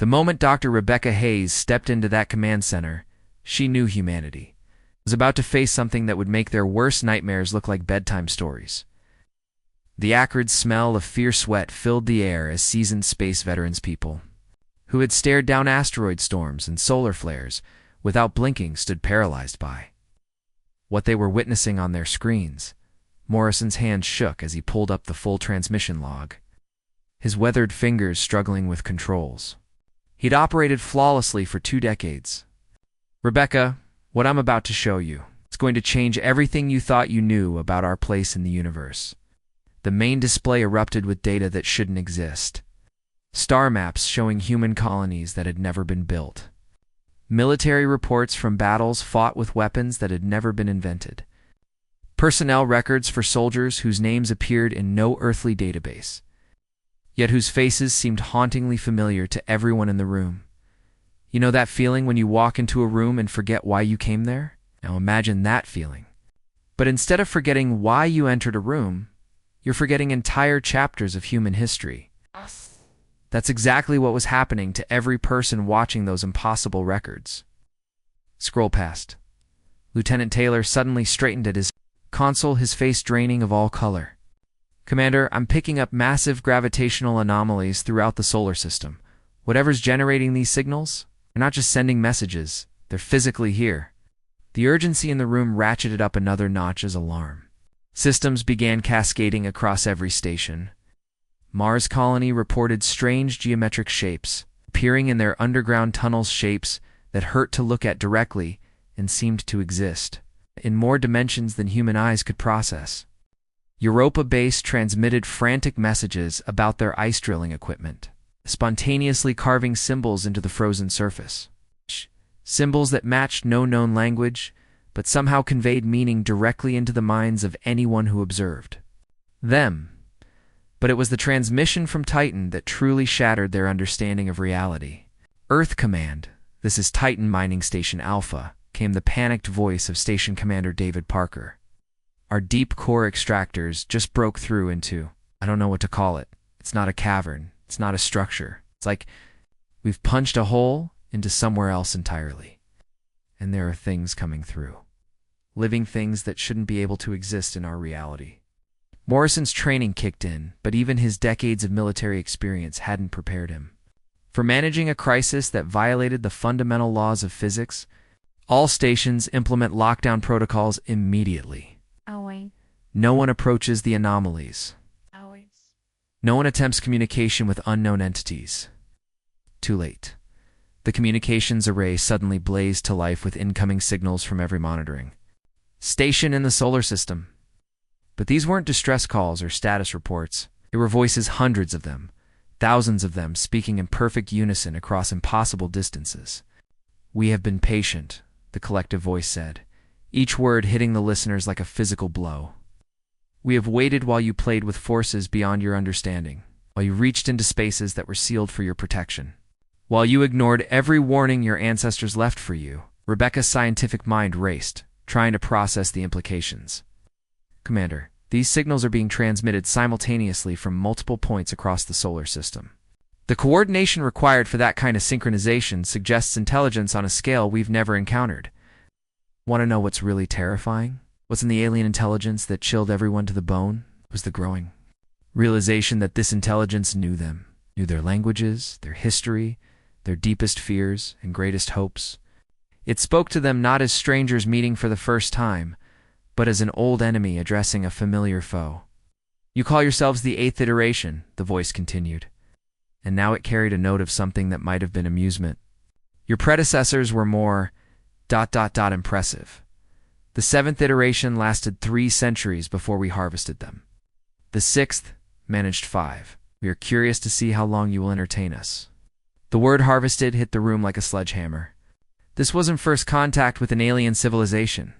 The moment Dr. Rebecca Hayes stepped into that command center, she knew humanity was about to face something that would make their worst nightmares look like bedtime stories. The acrid smell of fierce sweat filled the air as seasoned space veterans people, who had stared down asteroid storms and solar flares without blinking, stood paralyzed by what they were witnessing on their screens. Morrison's hand shook as he pulled up the full transmission log, his weathered fingers struggling with controls. He'd operated flawlessly for 2 decades. Rebecca, what I'm about to show you, it's going to change everything you thought you knew about our place in the universe. The main display erupted with data that shouldn't exist. Star maps showing human colonies that had never been built. Military reports from battles fought with weapons that had never been invented. Personnel records for soldiers whose names appeared in no earthly database, yet whose faces seemed hauntingly familiar to everyone in the room. You know that feeling when you walk into a room and forget why you came there? Now imagine that feeling. But instead of forgetting why you entered a room, you're forgetting entire chapters of human history. That's exactly what was happening to every person watching those impossible records. Scroll past. Lieutenant Taylor suddenly straightened at his console, his face draining of all color. Commander, I'm picking up massive gravitational anomalies throughout the solar system. Whatever's generating these signals, they're not just sending messages, they're physically here. The urgency in the room ratcheted up another notch as alarm systems began cascading across every station. Mars Colony reported strange geometric shapes, appearing in their underground tunnels, shapes that hurt to look at directly and seemed to exist in more dimensions than human eyes could process. Europa Base transmitted frantic messages about their ice drilling equipment, spontaneously carving symbols into the frozen surface. Symbols that matched no known language, but somehow conveyed meaning directly into the minds of anyone who observed them. But it was the transmission from Titan that truly shattered their understanding of reality. Earth Command, this is Titan Mining Station Alpha, came the panicked voice of Station Commander David Parker. Our deep core extractors just broke through into, I don't know what to call it. It's not a cavern. It's not a structure. It's like we've punched a hole into somewhere else entirely. And there are things coming through. Living things that shouldn't be able to exist in our reality. Morrison's training kicked in, but even his decades of military experience hadn't prepared him for managing a crisis that violated the fundamental laws of physics. All stations implement lockdown protocols immediately. Always. No one approaches the anomalies. Always. No one attempts communication with unknown entities. Too late. The communications array suddenly blazed to life with incoming signals from every monitoring station in the solar system. But these weren't distress calls or status reports. They were voices, hundreds of them, thousands of them, speaking in perfect unison across impossible distances. We have been patient, the collective voice said, each word hitting the listeners like a physical blow. We have waited while you played with forces beyond your understanding, while you reached into spaces that were sealed for your protection, while you ignored every warning your ancestors left for you. Rebecca's scientific mind raced, trying to process the implications. Commander, these signals are being transmitted simultaneously from multiple points across the solar system. The coordination required for that kind of synchronization suggests intelligence on a scale we've never encountered. Want to know what's really terrifying? What's in the alien intelligence that chilled everyone to the bone? It was the growing realization that this intelligence knew them, knew their languages, their history, their deepest fears and greatest hopes. It spoke to them not as strangers meeting for the first time, but as an old enemy addressing a familiar foe. You call yourselves the 8th iteration, the voice continued. And now it carried a note of something that might have been amusement. Your predecessors were more ... impressive. The 7th iteration lasted 3 centuries before we harvested them. The 6th managed 5. We are curious to see how long you will entertain us. The word harvested hit the room like a sledgehammer. This wasn't first contact with an alien civilization.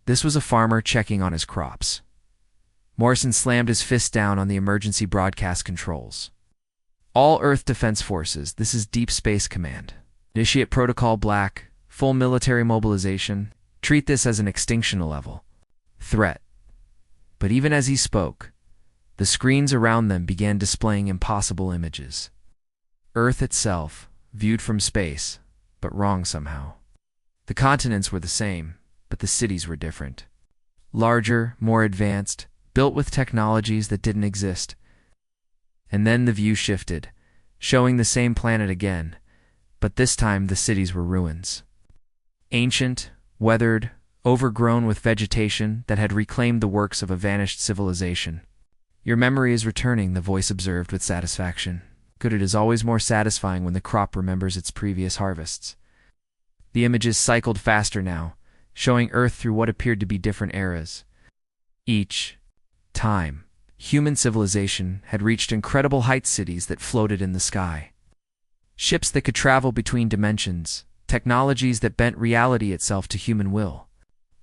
This was a farmer checking on his crops. Morrison slammed his fist down on the emergency broadcast controls. All Earth Defense Forces, this is Deep Space Command. Initiate Protocol Black, full military mobilization. Treat this as an extinction level threat. But even as he spoke, the screens around them began displaying impossible images. Earth itself, viewed from space, but wrong somehow. The continents were the same, but the cities were different. Larger, more advanced, built with technologies that didn't exist. And then the view shifted, showing the same planet again, but this time the cities were ruins. Ancient, weathered, overgrown with vegetation that had reclaimed the works of a vanished civilization. Your memory is returning, the voice observed with satisfaction. Good, it is always more satisfying when the crop remembers its previous harvests. The images cycled faster now, showing Earth through what appeared to be different eras. Each time, human civilization had reached incredible heights, cities that floated in the sky. Ships that could travel between dimensions, technologies that bent reality itself to human will.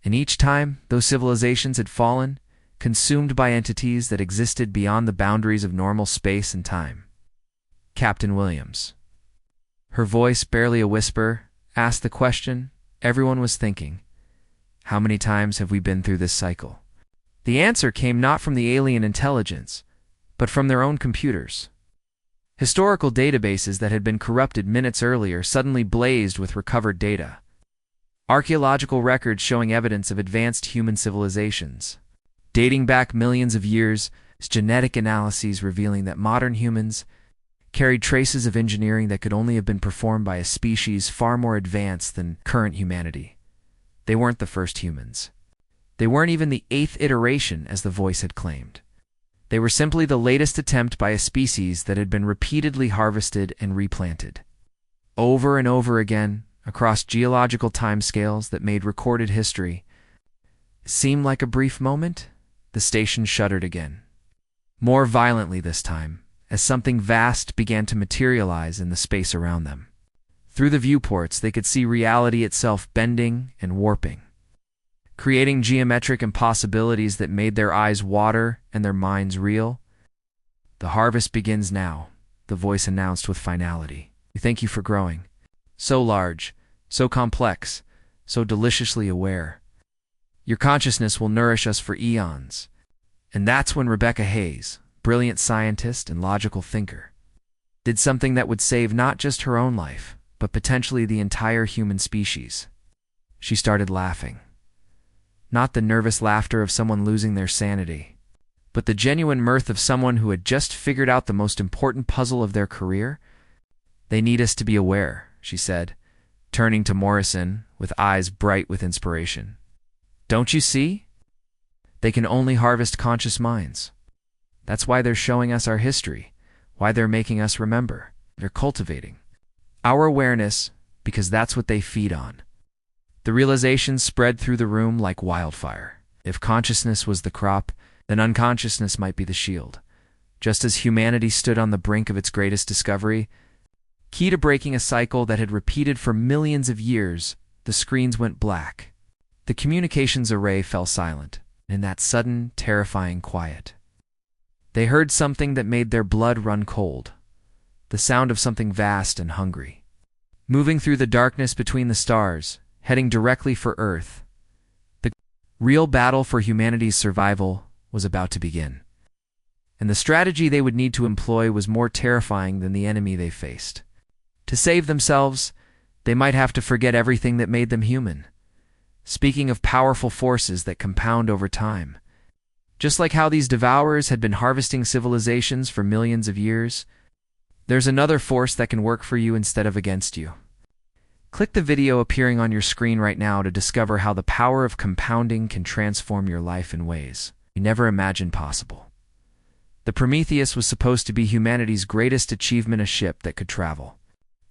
And each time, those civilizations had fallen, consumed by entities that existed beyond the boundaries of normal space and time. Captain Williams. Her voice, barely a whisper, asked the question everyone was thinking. How many times have we been through this cycle? The answer came not from the alien intelligence, but from their own computers. Historical databases that had been corrupted minutes earlier suddenly blazed with recovered data. Archaeological records showing evidence of advanced human civilizations. Dating back millions of years, genetic analyses revealing that modern humans carried traces of engineering that could only have been performed by a species far more advanced than current humanity. They weren't the first humans. They weren't even the 8th iteration, as the voice had claimed. They were simply the latest attempt by a species that had been repeatedly harvested and replanted. Over and over again, across geological timescales that made recorded history. Seemed like a brief moment? The station shuddered again. More violently this time, as something vast began to materialize in the space around them. Through the viewports, they could see reality itself bending and warping, creating geometric impossibilities that made their eyes water and their minds reel. The harvest begins now, the voice announced with finality. We thank you for growing. So large, so complex, so deliciously aware. Your consciousness will nourish us for eons. And that's when Rebecca Hayes, brilliant scientist and logical thinker, did something that would save not just her own life, but potentially the entire human species. She started laughing. Not the nervous laughter of someone losing their sanity, but the genuine mirth of someone who had just figured out the most important puzzle of their career. They need us to be aware, she said, turning to Morrison with eyes bright with inspiration. Don't you see? They can only harvest conscious minds. That's why they're showing us our history, why they're making us remember. They're cultivating our awareness because that's what they feed on. The realization spread through the room like wildfire. If consciousness was the crop, then unconsciousness might be the shield. Just as humanity stood on the brink of its greatest discovery, key to breaking a cycle that had repeated for millions of years, the screens went black. The communications array fell silent, in that sudden, terrifying quiet. They heard something that made their blood run cold, the sound of something vast and hungry. Moving through the darkness between the stars, heading directly for Earth, the real battle for humanity's survival was about to begin. And the strategy they would need to employ was more terrifying than the enemy they faced. To save themselves, they might have to forget everything that made them human. Speaking of powerful forces that compound over time, just like how these devourers had been harvesting civilizations for millions of years, there's another force that can work for you instead of against you. Click the video appearing on your screen right now to discover how the power of compounding can transform your life in ways you never imagined possible. The Prometheus was supposed to be humanity's greatest achievement, a ship that could travel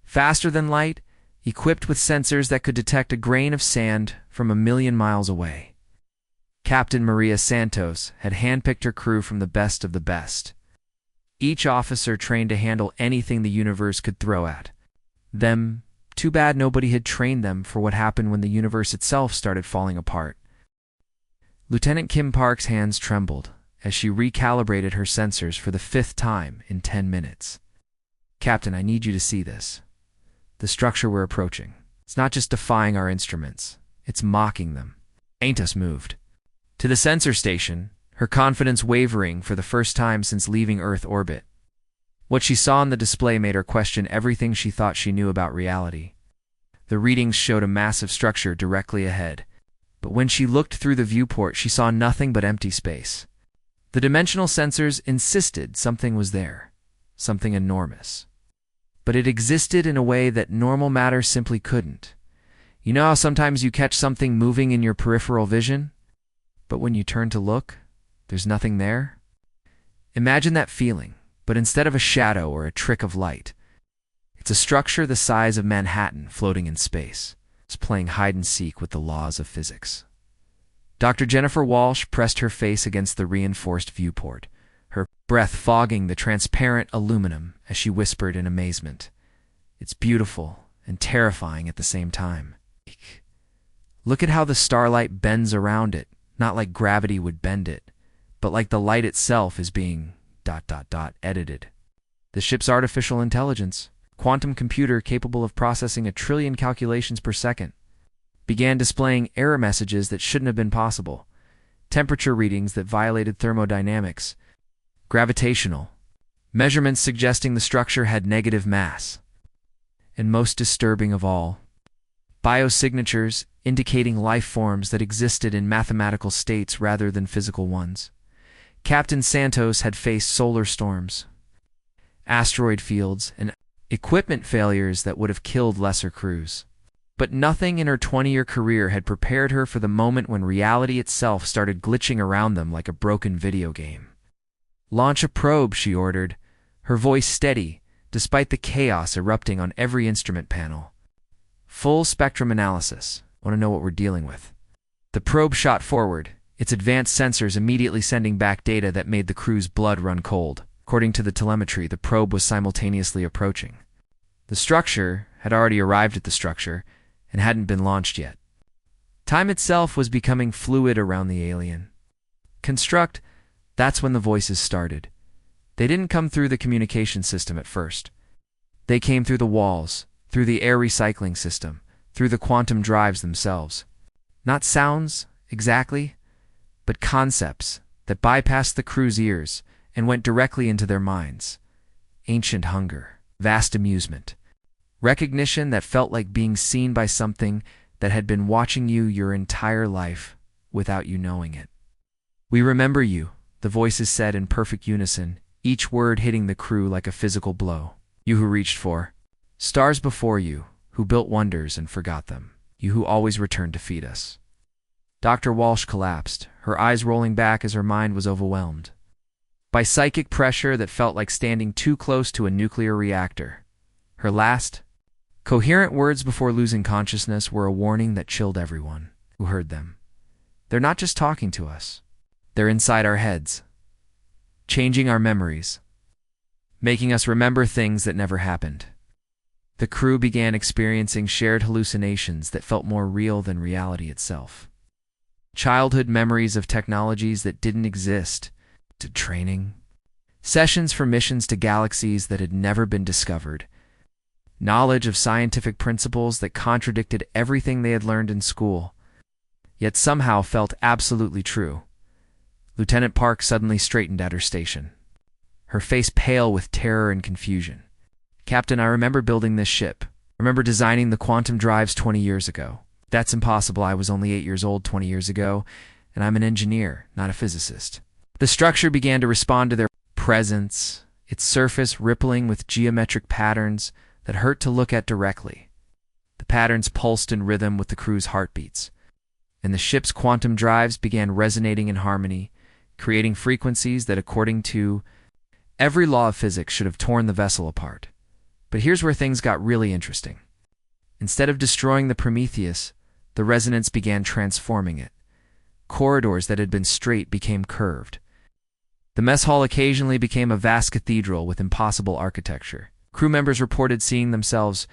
faster than light, equipped with sensors that could detect a grain of sand from 1,000,000 miles away. Captain Maria Santos had handpicked her crew from the best of the best. Each officer trained to handle anything the universe could throw at them. Too bad nobody had trained them for what happened when the universe itself started falling apart. Lieutenant Kim Park's hands trembled as she recalibrated her sensors for the 5th time in 10 minutes. Captain, I need you to see this. The structure we're approaching. It's not just defying our instruments. It's mocking them. Ain't us moved. To the sensor station, her confidence wavering for the first time since leaving Earth orbit. What she saw on the display made her question everything she thought she knew about reality. The readings showed a massive structure directly ahead, but when she looked through the viewport, she saw nothing but empty space. The dimensional sensors insisted something was there, something enormous. But it existed in a way that normal matter simply couldn't. You know how sometimes you catch something moving in your peripheral vision, but when you turn to look, there's nothing there? Imagine that feeling, but instead of a shadow or a trick of light, it's a structure the size of Manhattan floating in space. It's playing hide-and-seek with the laws of physics. Dr. Jennifer Walsh pressed her face against the reinforced viewport, her breath fogging the transparent aluminum as she whispered in amazement. It's beautiful and terrifying at the same time. Look at how the starlight bends around it, not like gravity would bend it, but like the light itself is being ... edited. The ship's artificial intelligence, quantum computer capable of processing 1 trillion calculations per second, began displaying error messages that shouldn't have been possible, temperature readings that violated thermodynamics, gravitational measurements suggesting the structure had negative mass, and most disturbing of all, biosignatures indicating life forms that existed in mathematical states rather than physical ones. Captain Santos had faced solar storms, asteroid fields, and equipment failures that would have killed lesser crews. But nothing in her 20-year career had prepared her for the moment when reality itself started glitching around them like a broken video game. "Launch a probe," she ordered, her voice steady, despite the chaos erupting on every instrument panel. "Full spectrum analysis. Want to know what we're dealing with." The probe shot forward, its advanced sensors immediately sending back data that made the crew's blood run cold. According to the telemetry, the probe was simultaneously approaching. The structure had already arrived at the structure and hadn't been launched yet. Time itself was becoming fluid around the alien. "Construct," that's when the voices started. They didn't come through the communication system at first. They came through the walls, through the air recycling system, through the quantum drives themselves. Not sounds, exactly, but concepts that bypassed the crew's ears and went directly into their minds. Ancient hunger, vast amusement, recognition that felt like being seen by something that had been watching you your entire life without you knowing it. "We remember you," the voices said in perfect unison, each word hitting the crew like a physical blow. "You who reached for stars before you, who built wonders and forgot them. You who always returned to feed us." Dr. Walsh collapsed, her eyes rolling back as her mind was overwhelmed by psychic pressure that felt like standing too close to a nuclear reactor. Her last, coherent words before losing consciousness were a warning that chilled everyone who heard them. They're not just talking to us. They're inside our heads, changing our memories, making us remember things that never happened. The crew began experiencing shared hallucinations that felt more real than reality itself. Childhood memories of technologies that didn't exist, to training, sessions for missions to galaxies that had never been discovered, knowledge of scientific principles that contradicted everything they had learned in school, yet somehow felt absolutely true. Lieutenant Park suddenly straightened at her station, her face pale with terror and confusion. "Captain, I remember building this ship. I remember designing the quantum drives 20 years ago. That's impossible. I was only 8 years old 20 years ago, and I'm an engineer, not a physicist." The structure began to respond to their presence, its surface rippling with geometric patterns that hurt to look at directly. The patterns pulsed in rhythm with the crew's heartbeats, and the ship's quantum drives began resonating in harmony, creating frequencies that, according to every law of physics, should have torn the vessel apart. But here's where things got really interesting. Instead of destroying the Prometheus, the resonance began transforming it. Corridors that had been straight became curved. The mess hall occasionally became a vast cathedral with impossible architecture. Crew members reported seeing themselves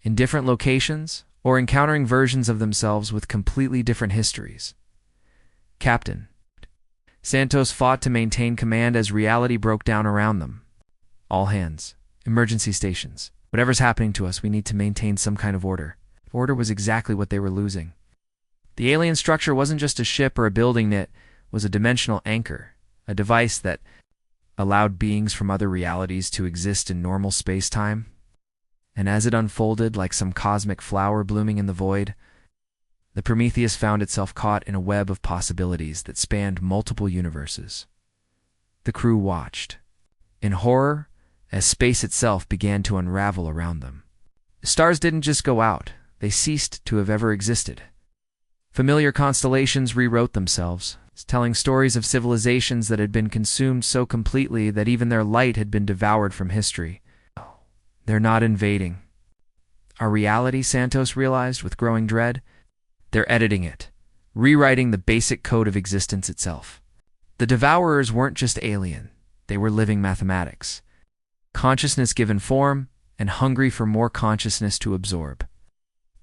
in different locations or encountering versions of themselves with completely different histories. "Captain." Santos fought to maintain command as reality broke down around them. "All hands. Emergency stations. Whatever's happening to us, we need to maintain some kind of order." Order was exactly what they were losing. The alien structure wasn't just a ship or a building, it was a dimensional anchor, a device that allowed beings from other realities to exist in normal space-time. And as it unfolded like some cosmic flower blooming in the void, the Prometheus found itself caught in a web of possibilities that spanned multiple universes. The crew watched, in horror, as space itself began to unravel around them. The stars didn't just go out, they ceased to have ever existed. Familiar constellations rewrote themselves, telling stories of civilizations that had been consumed so completely that even their light had been devoured from history. They're not invading our reality, Santos realized with growing dread. They're editing it, rewriting the basic code of existence itself. The Devourers weren't just alien, they were living mathematics. Consciousness given form, and hungry for more consciousness to absorb.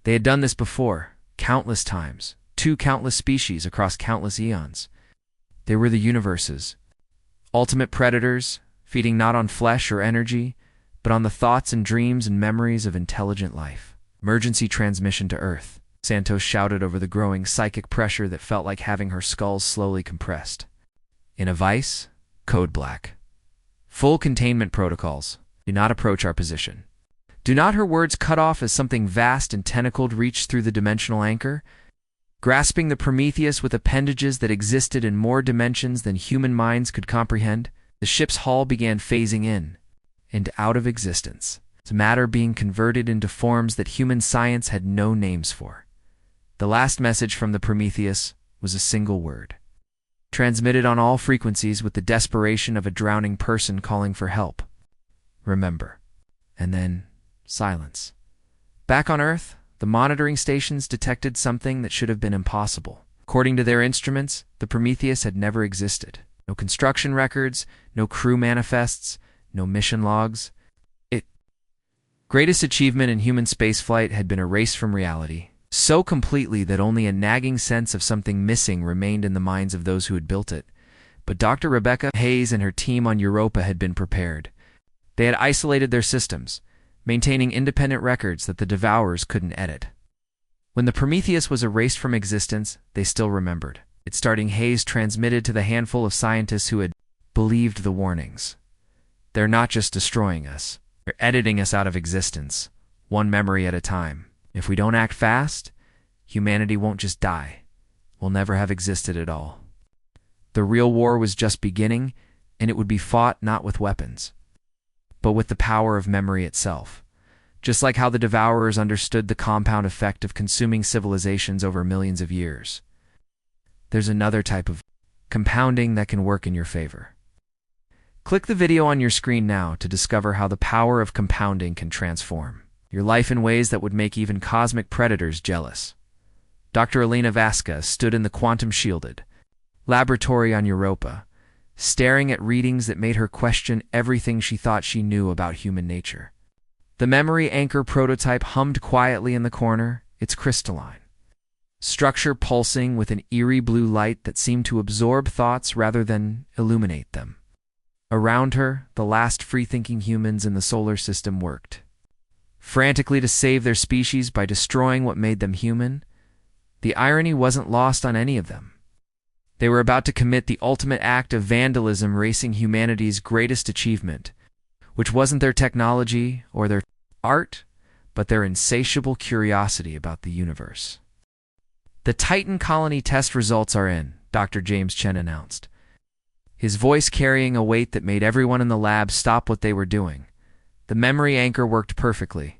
They had done this before, countless times, to countless species across countless eons. They were the universe's ultimate predators, feeding not on flesh or energy, but on the thoughts and dreams and memories of intelligent life. Emergency transmission to Earth, Santos shouted over the growing psychic pressure that felt like having her skull slowly compressed. In a vice, code black. Full containment protocols. Do not approach our position. Do not, her words cut off as something vast and tentacled reached through the dimensional anchor, grasping the Prometheus with appendages that existed in more dimensions than human minds could comprehend. The ship's hull began phasing in and out of existence, its matter being converted into forms that human science had no names for. The last message from the Prometheus was a single word, transmitted on all frequencies with the desperation of a drowning person calling for help. Remember. And then silence. Back on Earth, the monitoring stations detected something that should have been impossible. According to their instruments, the Prometheus had never existed. No construction records, no crew manifests, no mission logs. Its greatest achievement in human spaceflight had been erased from reality, so completely that only a nagging sense of something missing remained in the minds of those who had built it. But Dr. Rebecca Hayes and her team on Europa had been prepared. They had isolated their systems, maintaining independent records that the Devourers couldn't edit. When the Prometheus was erased from existence, they still remembered. Its starting haze transmitted to the handful of scientists who had believed the warnings. They're not just destroying us, they're editing us out of existence, one memory at a time. If we don't act fast, humanity won't just die. We'll never have existed at all. The real war was just beginning, and it would be fought not with weapons, but with the power of memory itself. Just like how the Devourers understood the compound effect of consuming civilizations over millions of years. There's another type of compounding that can work in your favor. Click the video on your screen now to discover how the power of compounding can transform your life in ways that would make even cosmic predators jealous. Dr. Elena Vasca stood in the quantum-shielded laboratory on Europa, staring at readings that made her question everything she thought she knew about human nature. The memory anchor prototype hummed quietly in the corner, its crystalline structure pulsing with an eerie blue light that seemed to absorb thoughts rather than illuminate them. Around her, the last free-thinking humans in the solar system worked, frantically to save their species by destroying what made them human. The irony wasn't lost on any of them. They were about to commit the ultimate act of vandalism, racing humanity's greatest achievement, which wasn't their technology or their art, but their insatiable curiosity about the universe. The Titan colony test results are in, Dr. James Chen announced, his voice carrying a weight that made everyone in the lab stop what they were doing. The memory anchor worked perfectly.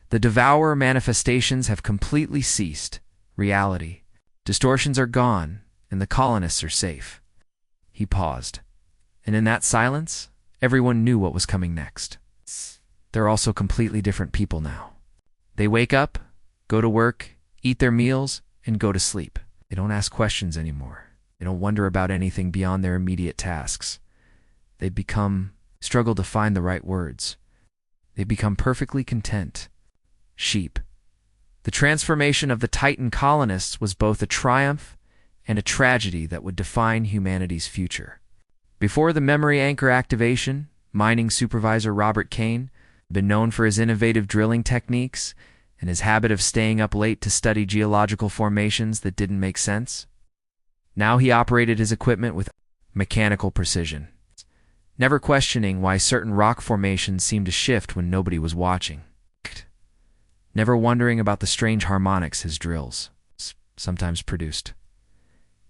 The Devourer manifestations have completely ceased. Reality. Distortions are gone, and the colonists are safe. He paused, and in that silence, everyone knew what was coming next. They're also completely different people now. They wake up, go to work, eat their meals, and go to sleep. They don't ask questions anymore. They don't wonder about anything beyond their immediate tasks. They struggle to find the right words. They become perfectly content. Sheep. The transformation of the Titan colonists was both a triumph and a tragedy that would define humanity's future. Before the memory anchor activation, mining supervisor Robert Kane had been known for his innovative drilling techniques and his habit of staying up late to study geological formations that didn't make sense. Now he operated his equipment with mechanical precision. never questioning why certain rock formations seemed to shift when nobody was watching, never wondering about the strange harmonics his drills sometimes produced.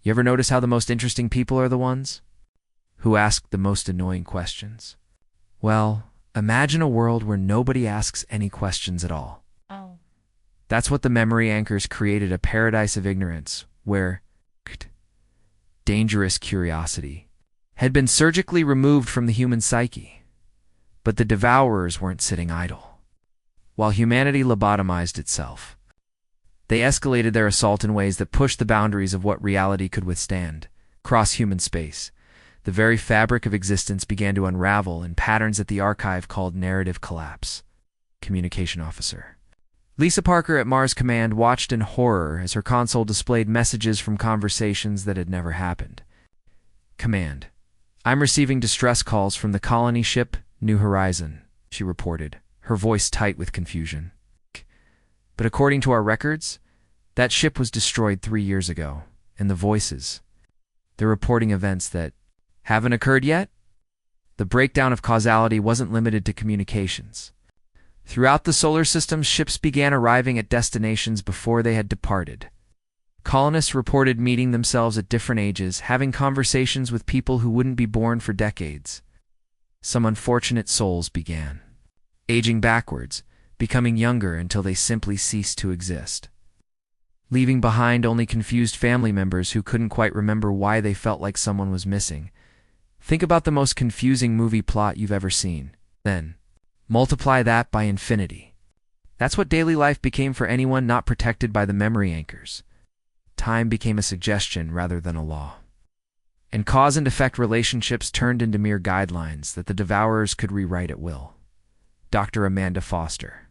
You ever notice how the most interesting people are the ones who ask the most annoying questions? Well, imagine a world where nobody asks any questions at all. Oh. That's what the memory anchors created, a paradise of ignorance, where dangerous curiosity had been surgically removed from the human psyche. But the devourers weren't sitting idle. While humanity lobotomized itself, they escalated their assault in ways that pushed the boundaries of what reality could withstand. Across human space, the very fabric of existence began to unravel in patterns that the archive called narrative collapse. Communication officer Lisa Parker at Mars Command watched in horror as her console displayed messages from conversations that had never happened. Command, I'm receiving distress calls from the colony ship New Horizon, she reported, her voice tight with confusion. But according to our records, that ship was destroyed 3 years ago, and the voices, they're reporting events that haven't occurred yet? The breakdown of causality wasn't limited to communications. Throughout the solar system, ships began arriving at destinations before they had departed. Colonists reported meeting themselves at different ages, having conversations with people who wouldn't be born for decades. Some unfortunate souls began aging backwards, becoming younger until they simply ceased to exist, leaving behind only confused family members who couldn't quite remember why they felt like someone was missing. Think about the most confusing movie plot you've ever seen. Then, multiply that by infinity. That's what daily life became for anyone not protected by the memory anchors. Time became a suggestion rather than a law. And cause and effect relationships turned into mere guidelines that the devourers could rewrite at will. Dr. Amanda Foster,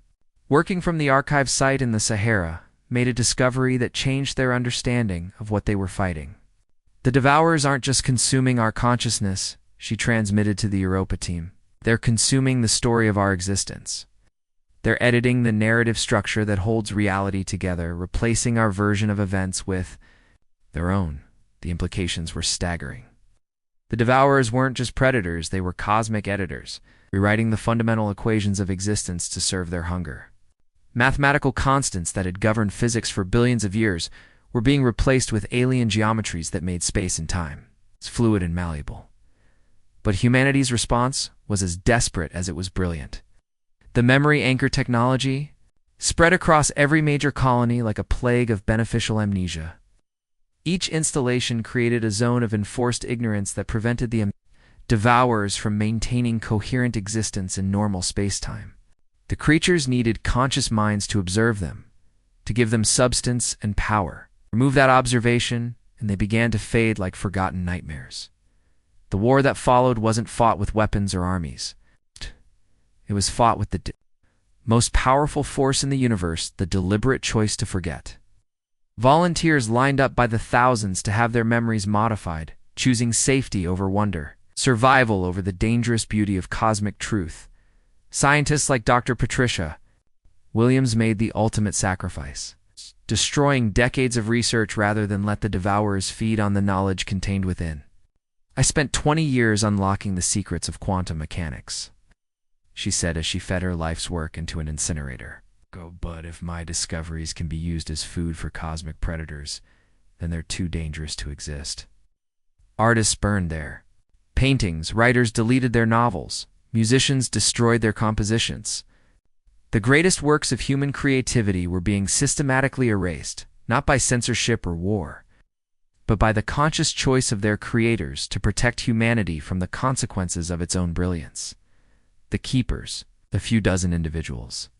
working from the archive site in the Sahara, made a discovery that changed their understanding of what they were fighting. The devourers aren't just consuming our consciousness, she transmitted to the Europa team. They're consuming the story of our existence. They're editing the narrative structure that holds reality together, replacing our version of events with their own. The implications were staggering. The devourers weren't just predators, they were cosmic editors, rewriting the fundamental equations of existence to serve their hunger. Mathematical constants that had governed physics for billions of years were being replaced with alien geometries that made space and time fluid and malleable. But humanity's response was as desperate as it was brilliant. The memory anchor technology spread across every major colony like a plague of beneficial amnesia. Each installation created a zone of enforced ignorance that prevented the devourers from maintaining coherent existence in normal space-time. The creatures needed conscious minds to observe them, to give them substance and power. Remove that observation, and they began to fade like forgotten nightmares. The war that followed wasn't fought with weapons or armies. It was fought with the most powerful force in the universe, the deliberate choice to forget. Volunteers lined up by the thousands to have their memories modified, choosing safety over wonder, survival over the dangerous beauty of cosmic truth. Scientists like Dr. Patricia Williams made the ultimate sacrifice, destroying decades of research rather than let the devourers feed on the knowledge contained within. I spent 20 years unlocking the secrets of quantum mechanics, she said as she fed her life's work into an incinerator. But if my discoveries can be used as food for cosmic predators, then they're too dangerous to exist. Artists burned their paintings, writers deleted their novels, musicians destroyed their compositions. The greatest works of human creativity were being systematically erased, not by censorship or war, but by the conscious choice of their creators to protect humanity from the consequences of its own brilliance. The keepers, the few dozen individuals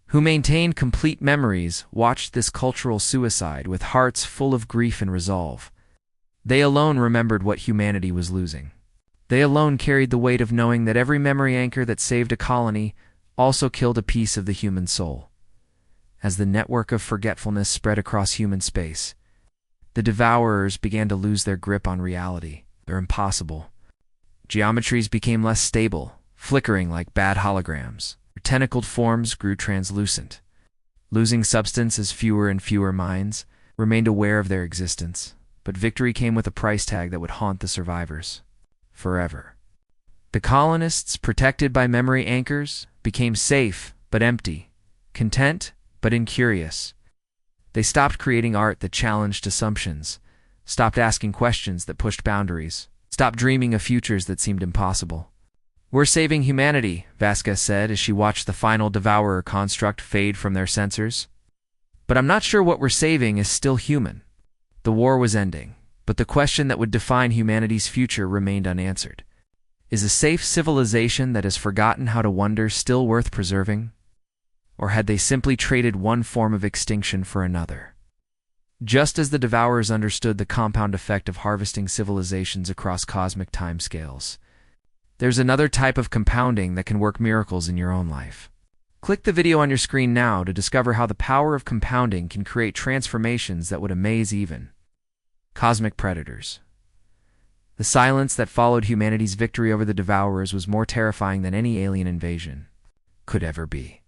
who maintained complete memories, watched this cultural suicide with hearts full of grief and resolve. They alone remembered what humanity was losing. They alone carried the weight of knowing that every memory anchor that saved a colony also killed a piece of the human soul. As the network of forgetfulness spread across human space, the devourers began to lose their grip on reality. They're impossible. Geometries became less stable, flickering like bad holograms. Tentacled forms grew translucent, losing substance as fewer and fewer minds remained aware of their existence. But victory came with a price tag that would haunt the survivors forever. The colonists, protected by memory anchors, became safe but empty, content but incurious. They stopped creating art that challenged assumptions, stopped asking questions that pushed boundaries, stopped dreaming of futures that seemed impossible. "We're saving humanity," Vasquez said as she watched the final devourer construct fade from their sensors. "But I'm not sure what we're saving is still human." The war was ending, but the question that would define humanity's future remained unanswered. Is a safe civilization that has forgotten how to wonder still worth preserving? Or had they simply traded one form of extinction for another? Just as the Devourers understood the compound effect of harvesting civilizations across cosmic timescales, there's another type of compounding that can work miracles in your own life. Click the video on your screen now to discover how the power of compounding can create transformations that would amaze even cosmic predators. The silence that followed humanity's victory over the Devourers was more terrifying than any alien invasion could ever be.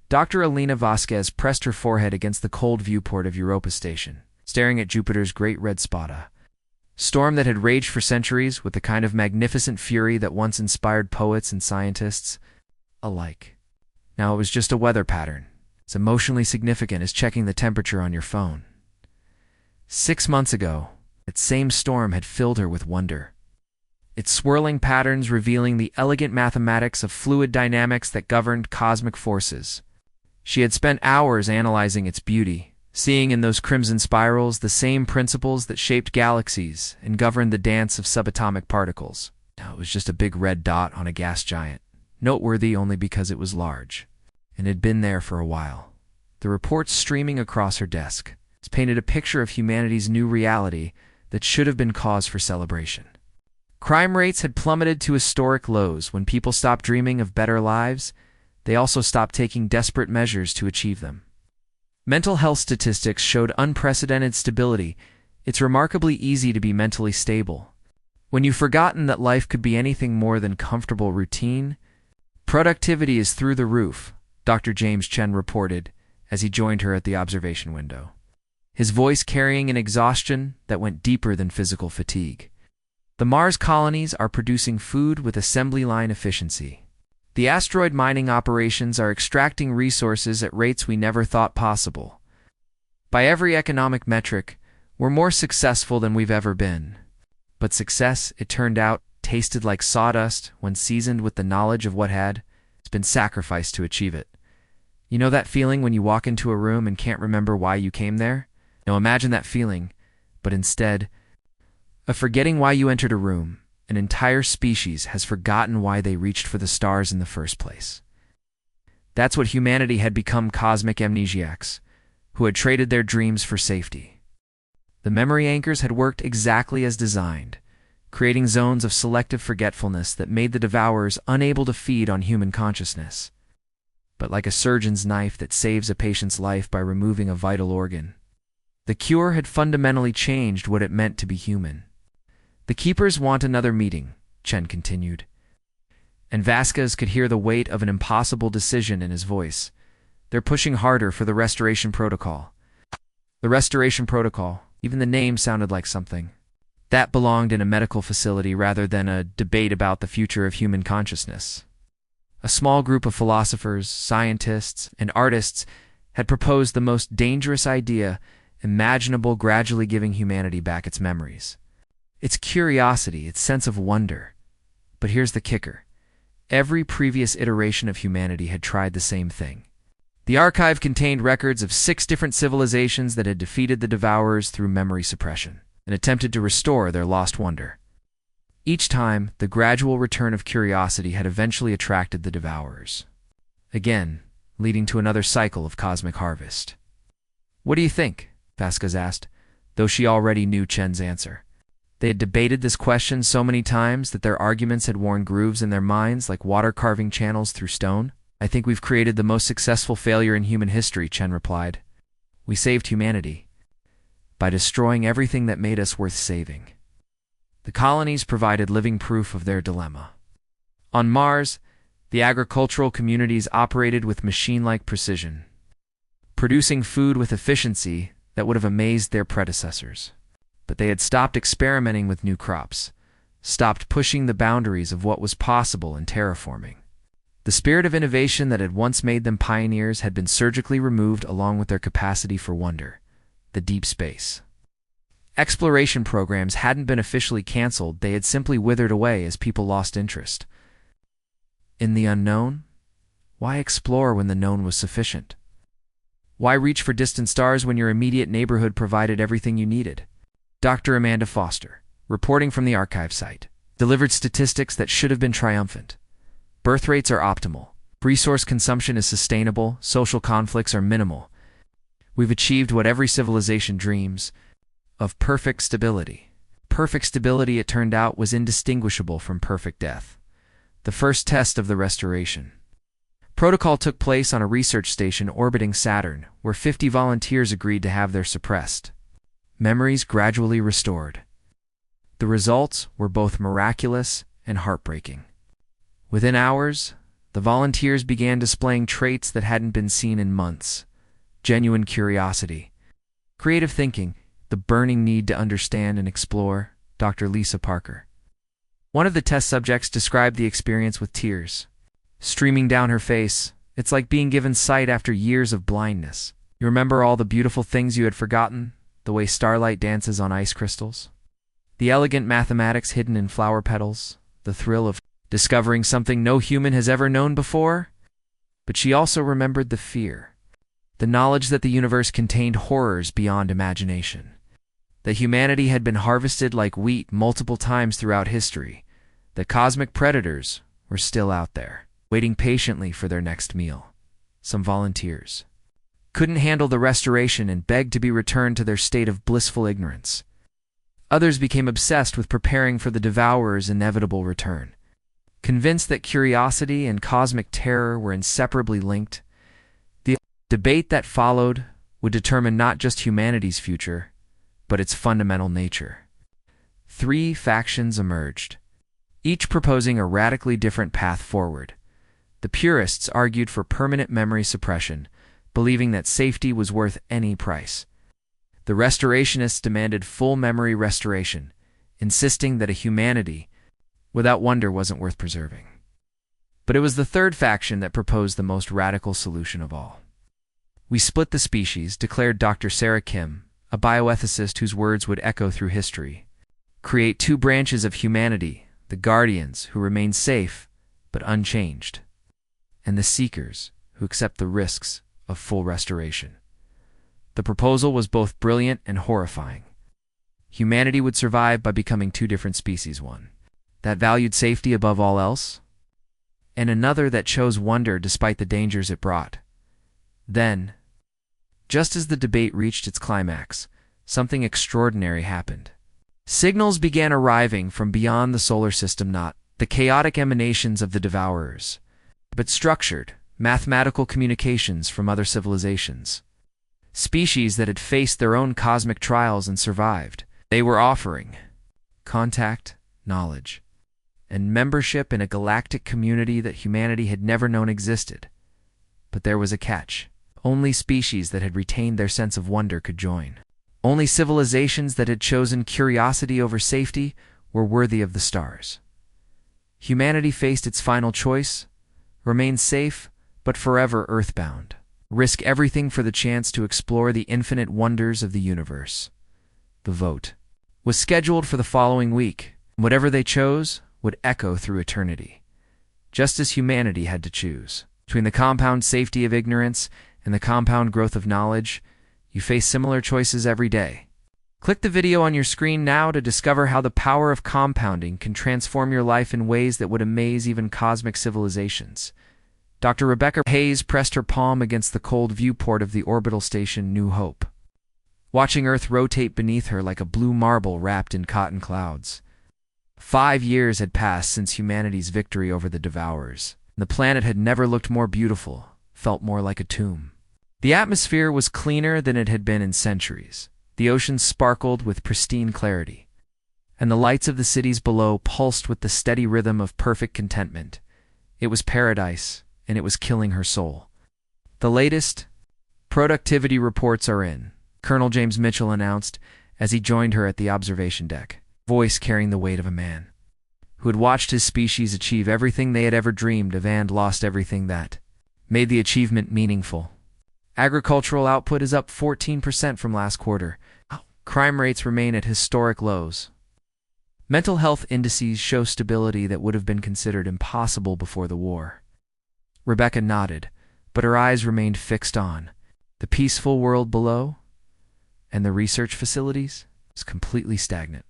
Dr. Elena Vasquez pressed her forehead against the cold viewport of Europa Station, staring at Jupiter's great red spot, a storm that had raged for centuries with the kind of magnificent fury that once inspired poets and scientists alike. Now it was just a weather pattern, as emotionally significant as checking the temperature on your phone. 6 months ago, that same storm had filled her with wonder, its swirling patterns revealing the elegant mathematics of fluid dynamics that governed cosmic forces. She had spent hours analyzing its beauty, seeing in those crimson spirals the same principles that shaped galaxies and governed the dance of subatomic particles. Now it was just a big red dot on a gas giant, noteworthy only because it was large, and had been there for a while. The reports streaming across her desk painted a picture of humanity's new reality that should have been cause for celebration. Crime rates had plummeted to historic lows. When people stopped dreaming of better lives, they also stopped taking desperate measures to achieve them. Mental health statistics showed unprecedented stability. It's remarkably easy to be mentally stable when you've forgotten that life could be anything more than comfortable routine. Productivity is through the roof, Dr. James Chen reported as he joined her at the observation window, his voice carrying an exhaustion that went deeper than physical fatigue. The Mars colonies are producing food with assembly line efficiency. The asteroid mining operations are extracting resources at rates we never thought possible. By every economic metric, we're more successful than we've ever been. But success, it turned out, tasted like sawdust when seasoned with the knowledge of what had been sacrificed to achieve it. You know that feeling when you walk into a room and can't remember why you came there? Now imagine that feeling, but instead of forgetting why you entered a room, an entire species has forgotten why they reached for the stars in the first place. That's what humanity had become, cosmic amnesiacs, who had traded their dreams for safety. The memory anchors had worked exactly as designed, creating zones of selective forgetfulness that made the Devourers unable to feed on human consciousness. But like a surgeon's knife that saves a patient's life by removing a vital organ, the cure had fundamentally changed what it meant to be human. "The Keepers want another meeting," Chen continued, and Vasquez could hear the weight of an impossible decision in his voice. "They're pushing harder for the Restoration Protocol." The Restoration Protocol, even the name sounded like something that belonged in a medical facility rather than a debate about the future of human consciousness. A small group of philosophers, scientists, and artists had proposed the most dangerous idea imaginable, gradually giving humanity back its memories, its curiosity, its sense of wonder. But here's the kicker. Every previous iteration of humanity had tried the same thing. The archive contained records of 6 different civilizations that had defeated the Devourers through memory suppression and attempted to restore their lost wonder. Each time, the gradual return of curiosity had eventually attracted the Devourers, again leading to another cycle of cosmic harvest. "What do you think?" Vasquez asked, though she already knew Chen's answer. They had debated this question so many times that their arguments had worn grooves in their minds like water carving channels through stone. "I think we've created the most successful failure in human history," Chen replied. "We saved humanity by destroying everything that made us worth saving." The colonies provided living proof of their dilemma. On Mars, the agricultural communities operated with machine-like precision, producing food with efficiency that would have amazed their predecessors. But they had stopped experimenting with new crops, stopped pushing the boundaries of what was possible in terraforming. The spirit of innovation that had once made them pioneers had been surgically removed along with their capacity for wonder. The deep space. Exploration programs hadn't been officially canceled, they had simply withered away as people lost interest. In the unknown? Why explore when the known was sufficient? Why reach for distant stars when your immediate neighborhood provided everything you needed? Dr. Amanda Foster, reporting from the archive site, delivered statistics that should have been triumphant. Birth rates are optimal. Resource consumption is sustainable. Social conflicts are minimal. We've achieved what every civilization dreams of: perfect stability. Perfect stability, it turned out, was indistinguishable from perfect death. The first test of the restoration protocol took place on a research station orbiting Saturn, where 50 volunteers agreed to have their suppressed memories gradually restored. The results were both miraculous and heartbreaking. Within hours, the volunteers began displaying traits that hadn't been seen in months: genuine curiosity, creative thinking, the burning need to understand and explore. Dr. Lisa Parker, one of the test subjects, described the experience with tears streaming down her face. It's like being given sight after years of blindness. You remember all the beautiful things you had forgotten, the way starlight dances on ice crystals, the elegant mathematics hidden in flower petals, the thrill of discovering something no human has ever known before. But she also remembered the fear, the knowledge that the universe contained horrors beyond imagination, that humanity had been harvested like wheat multiple times throughout history, that cosmic predators were still out there, waiting patiently for their next meal. Some volunteers couldn't handle the restoration and begged to be returned to their state of blissful ignorance. Others became obsessed with preparing for the Devourer's inevitable return. Convinced that curiosity and cosmic terror were inseparably linked, the debate that followed would determine not just humanity's future, but its fundamental nature. 3 factions emerged, each proposing a radically different path forward. The purists argued for permanent memory suppression, believing that safety was worth any price. The restorationists demanded full memory restoration, insisting that a humanity without wonder wasn't worth preserving. But it was the third faction that proposed the most radical solution of all. "We split the species," declared Dr. Sarah Kim, a bioethicist whose words would echo through history. "Create 2 branches of humanity, the guardians, who remain safe but unchanged, and the seekers, who accept the risks of full restoration." The proposal was both brilliant and horrifying. Humanity would survive by becoming 2 different species: one that valued safety above all else, and another that chose wonder despite the dangers it brought. Then, just as the debate reached its climax, something extraordinary happened. Signals began arriving from beyond the solar system, not the chaotic emanations of the Devourers, but structured, mathematical communications from other civilizations. Species that had faced their own cosmic trials and survived. They were offering contact, knowledge, and membership in a galactic community that humanity had never known existed. But there was a catch. Only species that had retained their sense of wonder could join. Only civilizations that had chosen curiosity over safety were worthy of the stars. Humanity faced its final choice: remain safe, but forever earthbound. Risk everything for the chance to explore the infinite wonders of the universe. The vote was scheduled for the following week. Whatever they chose would echo through eternity. Just as humanity had to choose between the compound safety of ignorance and the compound growth of knowledge, you face similar choices every day. Click the video on your screen now to discover how the power of compounding can transform your life in ways that would amaze even cosmic civilizations. Dr. Rebecca Hayes pressed her palm against the cold viewport of the orbital station New Hope, watching Earth rotate beneath her like a blue marble wrapped in cotton clouds. 5 years had passed since humanity's victory over the Devourers. The planet had never looked more beautiful, felt more like a tomb. The atmosphere was cleaner than it had been in centuries. The oceans sparkled with pristine clarity, and the lights of the cities below pulsed with the steady rhythm of perfect contentment. It was paradise, and it was killing her soul. "The latest productivity reports are in," Colonel James Mitchell announced as he joined her at the observation deck, voice carrying the weight of a man. who had watched his species achieve everything they had ever dreamed of and lost everything that made the achievement meaningful. Agricultural output is up 14% from last quarter. Crime rates remain at historic lows. Mental health indices show stability that would have been considered impossible before the war. Rebecca nodded, but her eyes remained fixed on the peaceful world below, and the research facilities was completely stagnant.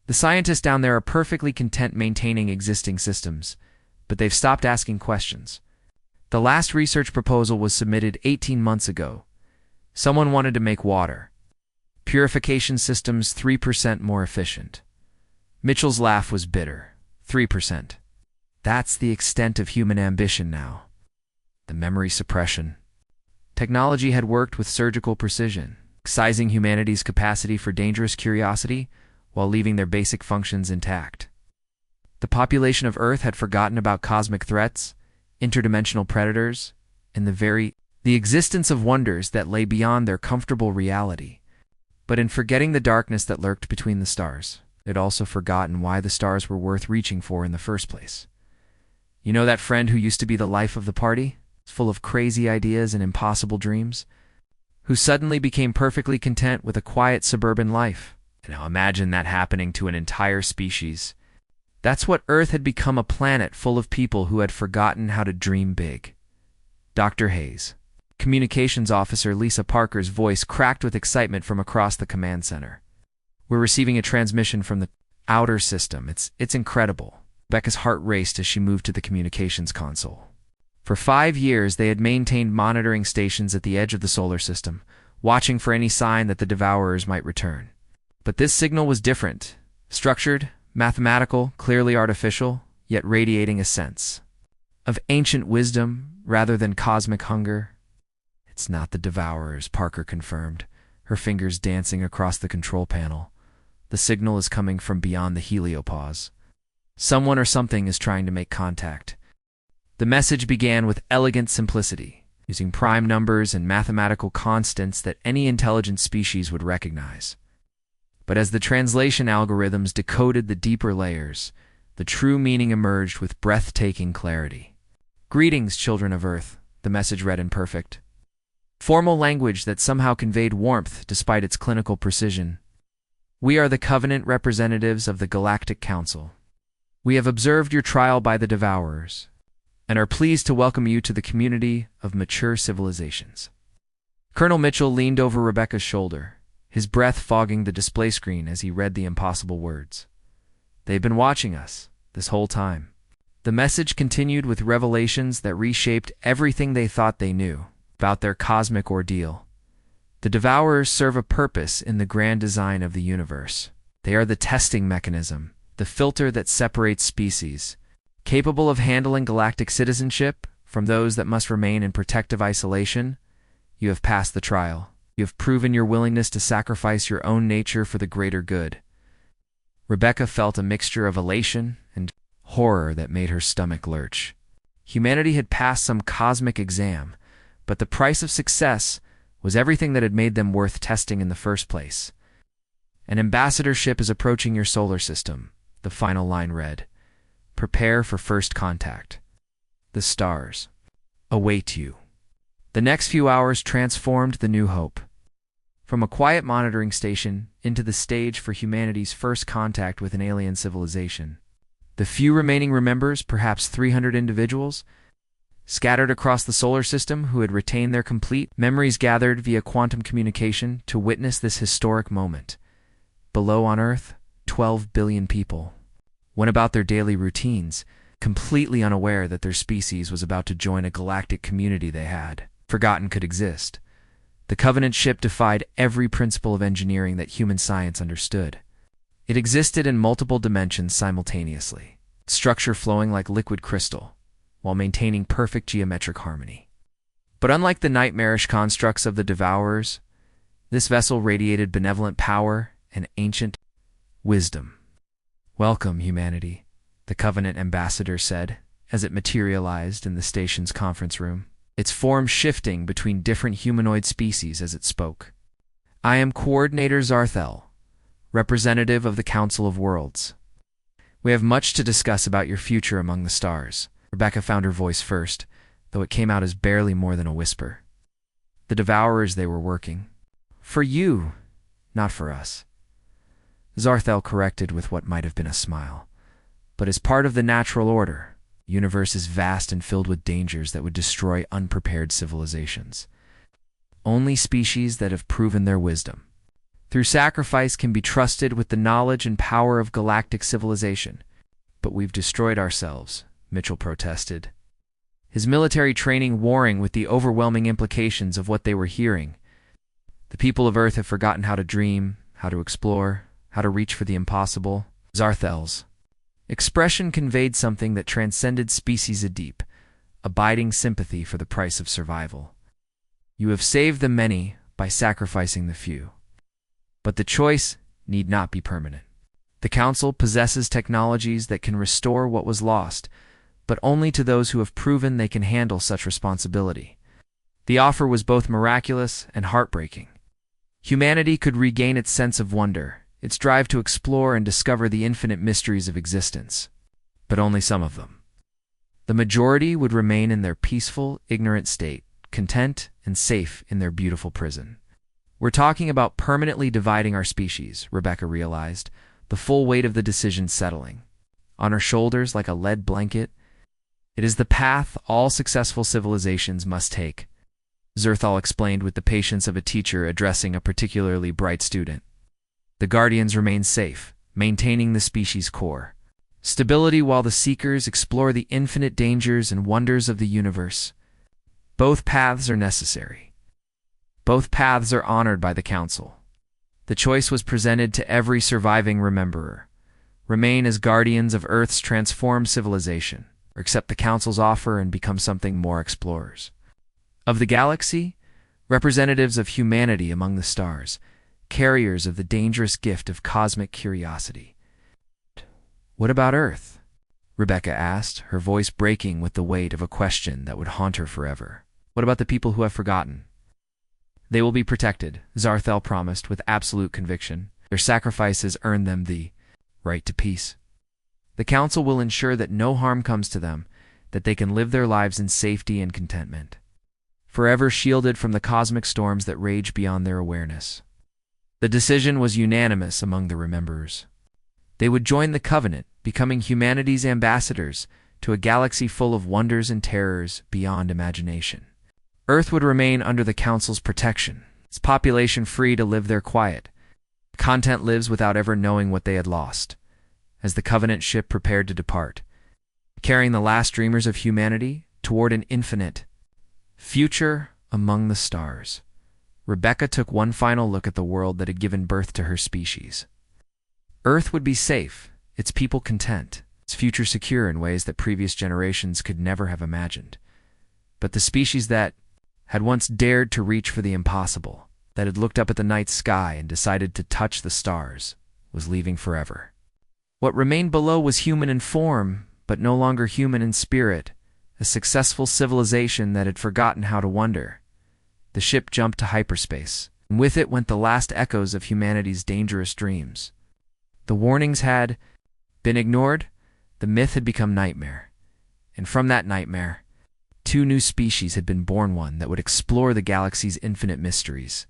The scientists down there are perfectly content maintaining existing systems, but they've stopped asking questions. The last research proposal was submitted 18 months ago. Someone wanted to make water. Purification systems 3% more efficient. Mitchell's laugh was bitter. 3%. That's the extent of human ambition now. The memory suppression. Technology had worked with surgical precision, sizing humanity's capacity for dangerous curiosity while leaving their basic functions intact. The population of Earth had forgotten about cosmic threats, interdimensional predators, and the existence of wonders that lay beyond their comfortable reality. But in forgetting the darkness that lurked between the stars, they'd also forgotten why the stars were worth reaching for in the first place. You know that friend who used to be the life of the party, full of crazy ideas and impossible dreams, who suddenly became perfectly content with a quiet suburban life? Now imagine that happening to an entire species. That's what Earth had become, a planet full of people who had forgotten how to dream big. Dr. Hayes. Communications Officer Lisa Parker's voice cracked with excitement from across the command center. We're receiving a transmission from the outer system. It's incredible. Becca's heart raced as she moved to the communications console. For 5 years, they had maintained monitoring stations at the edge of the solar system, watching for any sign that the Devourers might return. But this signal was different. Structured, mathematical, clearly artificial, yet radiating a sense of ancient wisdom rather than cosmic hunger. It's not the Devourers, Parker confirmed, her fingers dancing across the control panel. The signal is coming from beyond the heliopause. Someone or something is trying to make contact. The message began with elegant simplicity, using prime numbers and mathematical constants that any intelligent species would recognize. But as the translation algorithms decoded the deeper layers, the true meaning emerged with breathtaking clarity. "Greetings, children of Earth," the message read in perfect formal language that somehow conveyed warmth despite its clinical precision. "We are the Covenant representatives of the Galactic Council. We have observed your trial by the Devourers, and are pleased to welcome you to the community of mature civilizations." Colonel Mitchell leaned over Rebecca's shoulder, his breath fogging the display screen as he read the impossible words. "They've been watching us this whole time." The message continued with revelations that reshaped everything they thought they knew about their cosmic ordeal. The Devourers serve a purpose in the grand design of the universe. They are the testing mechanism, the filter that separates species, capable of handling galactic citizenship from those that must remain in protective isolation. You have passed the trial. You have proven your willingness to sacrifice your own nature for the greater good. Rebecca felt a mixture of elation and horror that made her stomach lurch. Humanity had passed some cosmic exam, but the price of success was everything that had made them worth testing in the first place. "An ambassadorship is approaching your solar system," the final line read. "Prepare for first contact. The stars await you." The next few hours transformed the New Hope. From a quiet monitoring station into the stage for humanity's first contact with an alien civilization. The few remaining members, perhaps 300 individuals, scattered across the solar system who had retained their complete memories, gathered via quantum communication to witness this historic moment. Below on Earth, 12 billion people went about their daily routines, completely unaware that their species was about to join a galactic community they had forgotten could exist. The Covenant ship defied every principle of engineering that human science understood. It existed in multiple dimensions simultaneously, structure flowing like liquid crystal, while maintaining perfect geometric harmony. But unlike the nightmarish constructs of the Devourers, this vessel radiated benevolent power and ancient wisdom. "Welcome, humanity," the Covenant ambassador said, as it materialized in the station's conference room, its form shifting between different humanoid species as it spoke. "I am Coordinator Zarthel, representative of the Council of Worlds. We have much to discuss about your future among the stars. Rebecca found her voice first, though it came out as barely more than a whisper. The devourers, they were working. For you, not for us. Zarthel corrected with what might have been a smile. But as part of the natural order, the universe is vast and filled with dangers that would destroy unprepared civilizations. Only species that have proven their wisdom through sacrifice can be trusted with the knowledge and power of galactic civilization. But we've destroyed ourselves, Mitchell protested, his military training warring with the overwhelming implications of what they were hearing. The people of Earth have forgotten how to dream, how to explore, how to reach for the impossible. Zarthel's expression conveyed something that transcended species, a deep, abiding sympathy for the price of survival. You have saved the many by sacrificing the few. But the choice need not be permanent. The Council possesses technologies that can restore what was lost, but only to those who have proven they can handle such responsibility. The offer was both miraculous and heartbreaking. Humanity could regain its sense of wonder, its drive to explore and discover the infinite mysteries of existence. But only some of them. The majority would remain in their peaceful, ignorant state, content and safe in their beautiful prison. We're talking about permanently dividing our species, Rebecca realized, the full weight of the decision settling on her shoulders like a lead blanket. It is the path all successful civilizations must take, Zerthal explained with the patience of a teacher addressing a particularly bright student. The Guardians remain safe, maintaining the species' core stability while the Seekers explore the infinite dangers and wonders of the universe. Both paths are necessary. Both paths are honored by the Council. The choice was presented to every surviving rememberer. Remain as guardians of Earth's transformed civilization, or accept the Council's offer and become something more, explorers of the galaxy, representatives of humanity among the stars, carriers of the dangerous gift of cosmic curiosity. What about Earth? Rebecca asked, her voice breaking with the weight of a question that would haunt her forever. What about the people who have forgotten? They will be protected, Zarthel promised with absolute conviction. Their sacrifices earned them the right to peace. The Council will ensure that no harm comes to them, that they can live their lives in safety and contentment, forever shielded from the cosmic storms that rage beyond their awareness. The decision was unanimous among the rememberers. They would join the Covenant, becoming humanity's ambassadors to a galaxy full of wonders and terrors beyond imagination. Earth would remain under the Council's protection, its population free to live their quiet. Content lives without ever knowing what they had lost. As the Covenant ship prepared to depart, carrying the last dreamers of humanity toward an infinite future among the stars, Rebecca took one final look at the world that had given birth to her species. Earth would be safe, its people content, its future secure in ways that previous generations could never have imagined. But the species that had once dared to reach for the impossible, that had looked up at the night sky and decided to touch the stars, was leaving forever. What remained below was human in form, but no longer human in spirit, a successful civilization that had forgotten how to wonder. The ship jumped to hyperspace, and with it went the last echoes of humanity's dangerous dreams. The warnings had been ignored, the myth had become nightmare, and from that nightmare, two new species had been born, one that would explore the galaxy's infinite mysteries,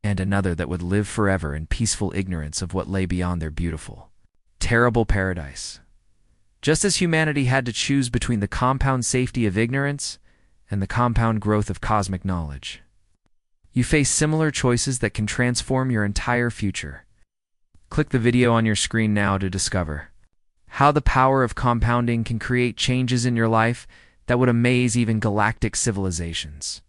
and another that would live forever in peaceful ignorance of what lay beyond their beautiful, terrible paradise. Just as humanity had to choose between the compound safety of ignorance and the compound growth of cosmic knowledge. You face similar choices that can transform your entire future. Click the video on your screen now to discover how the power of compounding can create changes in your life that would amaze even galactic civilizations.